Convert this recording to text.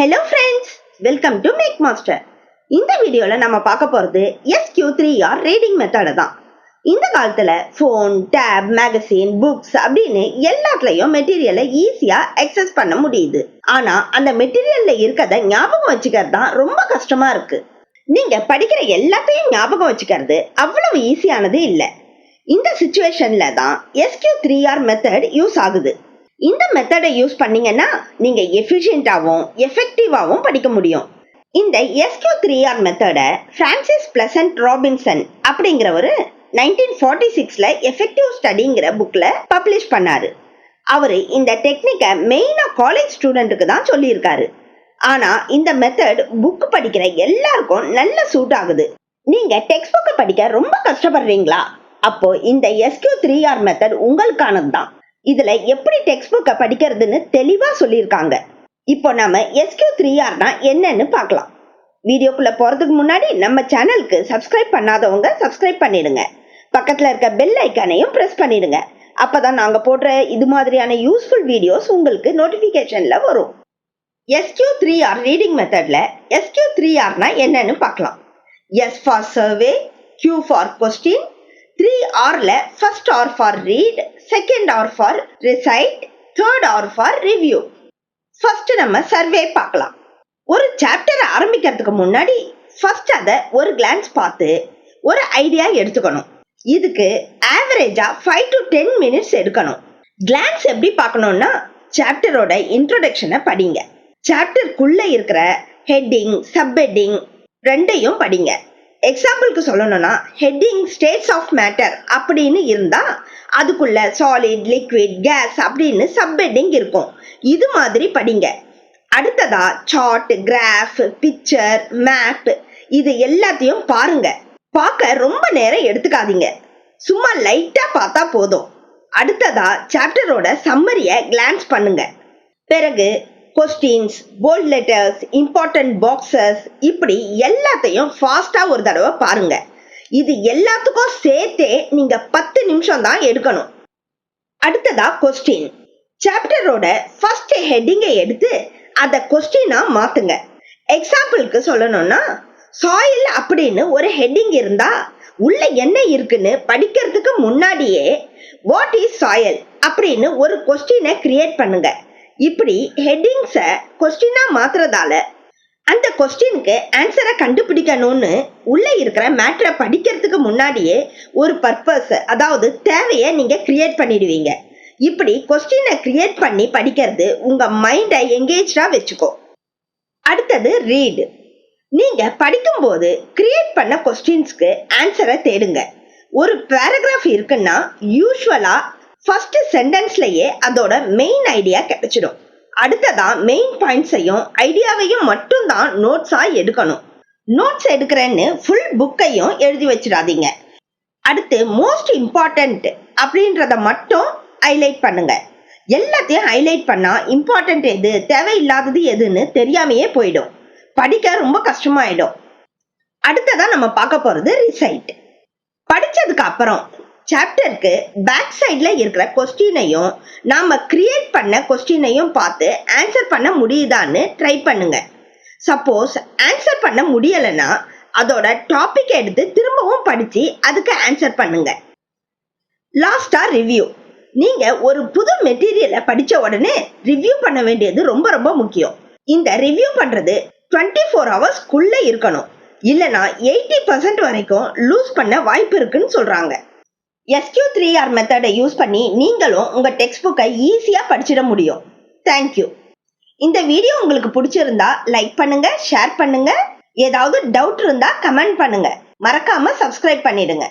Hello friends, welcome to Make Master. இந்த வீடியோல நம்ம பார்க்க போறது SQ3R Reading Method தான். இந்த காலத்துல phone, tab, magazine, books அப்படின்னு எல்லாத்துலயும் மெட்டீரியலை ஈஸியா access பண்ண முடியுது. ஆனா அந்த மெட்டீரியல்ல இருக்கதை ஞாபகம் வச்சுக்கிறது தான் ரொம்ப கஷ்டமா இருக்கு. நீங்க படிக்கிற எல்லாத்தையும் ஞாபகம் வச்சுக்கிறது அவ்வளவு ஈஸியானது இல்ல. இந்த சிச்சுவேஷன்ல தான் SQ3R மெத்தட் யூஸ் ஆகுது. இந்த மெத்தடை யூஸ் பண்ணீங்கன்னா நீங்க எஃபிஷியன்ட்டாவும் எஃபெக்டிவாவும் படிக்க முடியும். இந்த SQ3R மெத்தடை பிரான்சிஸ் பிளசன்ட் ராபின்சன் அப்படிங்கிறவரு 1946ல எஃபெக்டிவ் ஸ்டடிங்கிற புக்ல பப்ளிஷ் பண்ணாரு. அவரு இந்த டெக்னிக்கை மெயினா காலேஜ் ஸ்டூடெண்ட்டுக்கு தான் சொல்லியிருக்காரு. ஆனா இந்த மெத்தட் புக் படிக்கிற எல்லாருக்கும் நல்ல சூட் ஆகுது. நீங்க டெக்ஸ்ட் புக்கை படிக்க ரொம்ப கஷ்டப்படுறீங்களா? அப்போ இந்த SQ3R மெத்தட் உங்களுக்கானது தான். இதுல எப்படி டெக்ஸ்ட் புக்கை படிக்கிறதுன்னு தெளிவா சொல்லியிருக்காங்க. இப்போ நாம SQ3Rனா என்னன்னு பார்க்கலாம். வீடியோக்குள்ள போறதுக்கு முன்னாடி நம்ம சேனலுக்கு சப்ஸ்கிரைப் பண்ணாதவங்க சப்ஸ்கிரைப் பண்ணிடுங்க. பக்கத்துல இருக்க பெல் ஐக்கானையும் பிரஸ் பண்ணிடுங்க. அப்பதான் நாங்க போடுற இது மாதிரியான யூஸ்ஃபுல் வீடியோஸ் உங்களுக்கு நோட்டிபிகேஷன்ல வரும். SQ3R ரீடிங் மெத்தட்ல SQ3Rனா என்னன்னு பார்க்கலாம். S for survey, Q for question, 3Rல first R for read, second R for recite, third R for review. First நம்ம சர்வே பார்க்கலாம். ஒரு சாப்டரை ஆரம்பிக்கிறதுக்கு முன்னாடி ஃபர்ஸ்ட் அதை ஒரு கிளான்ஸ் பார்த்து ஒரு ஐடியா எடுத்துக்கணும். இதுக்கு ஆவரேஜா 5 to 10 மினிட்ஸ் எடுக்கணும். கிளான்ஸ் எப்படி பார்க்கணும்னா சாப்டரோட இன்ட்ரோடக்ஷனை படிங்க. சாப்டருக்குள்ள இருக்கிற ஹெட்டிங், சப் ஹெட்டிங் ரெண்டையும் படிங்க. எக்ஸாம்பிளுக்கு சொல்லணும்னா ஹெட்டிங் ஸ்டேட்ஸ் ஆஃப் மேட்டர் அப்படின்னு இருந்தா அதுக்குள்ள சாலிட், லிக்விட், கேஸ் அப்படின்னு சப் ஹெட்டிங் இருக்கும். இது மாதிரி படிங்க. அடுத்ததா சார்ட், கிராஃப், பிக்சர், மேப் இது எல்லாத்தையும் பாருங்க. பார்க்க ரொம்ப நேரம் எடுத்துக்காதீங்க. சும்மா லைட்டா பார்த்தா போதும். அடுத்ததா சாப்டரோட சம்மரியை கிளான்ஸ் பண்ணுங்க. பிறகு questions, bold letters, important boxes இப்படி எல்லாத்தையும் ஃபாஸ்டா ஒரு தடவை பாருங்க. இது எல்லாத்துக்கும் சேர்த்தே நீங்க 10 நிமிஷம் தான் எடுக்கணும். அடுத்ததா கொஸ்டின். சாப்டரோட ஃபர்ஸ்ட் ஹெட்டிங்கை எடுத்து அதை கொஸ்டினா மாத்துங்க. எக்ஸாம்பிளுக்கு சொல்லணும்னா சாயில் அப்படின்னு ஒரு ஹெட்டிங் இருந்தா உள்ள என்ன இருக்குன்னு படிக்கிறதுக்கு முன்னாடியே வாட் இஸ் சாயில் அப்படின்னு ஒரு கொஸ்டினை கிரியேட் பண்ணுங்க. இப்படி ஹெட்டிங்ஸை கொஸ்டினா மாத்துறதால அந்த கொஸ்டினுக்கு ஆன்சரை கண்டுபிடிக்கணும்னு உள்ள இருக்கிற மேட்டரை படிக்கிறதுக்கு முன்னாடியே ஒரு பர்பஸ், அதாவது தேவையை நீங்க கிரியேட் பண்ணிடுவீங்க. இப்படி கொஸ்டினை கிரியேட் பண்ணி படிக்கிறது உங்க மைண்டை எங்கேஜா வச்சுக்கோ. அடுத்தது ரீட். நீங்க படிக்கும்போது கிரியேட் பண்ண கொஸ்டின்ஸ்க்கு ஆன்சரை தேடுங்க. ஒரு பேராகிராஃப் இருக்குன்னா யூஸ்வலா ஃபர்ஸ்ட் சென்டென்ஸ்லயே அதோட மெயின் ஐடியா கிடைச்சிடும். அடுத்ததான் மெயின் பாயிண்ட்ஸையும் ஐடியாவையும் மட்டும் தான் நோட்ஸா எடுக்கணும். நோட்ஸ் எடுக்கிறேன்னு ஃபுல் புக்கையும் எழுதி வச்சிடாதீங்க. அடுத்து மோஸ்ட் இம்பார்ட்டன்ட் அப்படின்றத மட்டும் ஹைலைட் பண்ணுங்க. எல்லாத்தையும் ஹைலைட் பண்ணா இம்பார்ட்டன்ட் எது, தேவையில்லாதது எதுன்னு தெரியாமையே போயிடும். படிக்க ரொம்ப கஷ்டமாயிடும். அடுத்ததான் நம்ம பார்க்க போறது ரிசைட். படிச்சதுக்கு அப்புறம் சாப்டருக்கு பேக் சைட்ல இருக்கிற கொஸ்டினையும் நாம கிரியேட் பண்ண கொஸ்டினையும் பார்த்து ஆன்சர் பண்ண முடியுதான்னு ட்ரை பண்ணுங்க. சப்போஸ் ஆன்சர் பண்ண முடியலைன்னா அதோட டாபிக் எடுத்து திரும்பவும் படிச்சு அதுக்கு ஆன்சர் பண்ணுங்க. லாஸ்டா ரிவ்யூ. நீங்க ஒரு புது மெட்டீரியலை படிச்ச உடனே ரிவ்யூ பண்ண வேண்டியது ரொம்ப ரொம்ப முக்கியம். இந்த ரிவ்யூ பண்றது 24 ஹவர்ஸ்க்குள்ள இருக்கணும். இல்லைன்னா 80% வரைக்கும் லூஸ் பண்ண வாய்ப்பு இருக்குன்னு சொல்றாங்க. SQ3R மெத்தடை யூஸ் பண்ணி நீங்களும் உங்க டெக்ஸ்ட் புக்கை ஈஸியா படிச்சிட முடியும். தேங்க்யூ. இந்த வீடியோ உங்களுக்கு பிடிச்சிருந்தா லைக் பண்ணுங்க, ஷேர் பண்ணுங்க. ஏதாவது டவுட் இருந்தா கமெண்ட் பண்ணுங்க. மறக்காம சப்ஸ்கிரைப் பண்ணிடுங்க.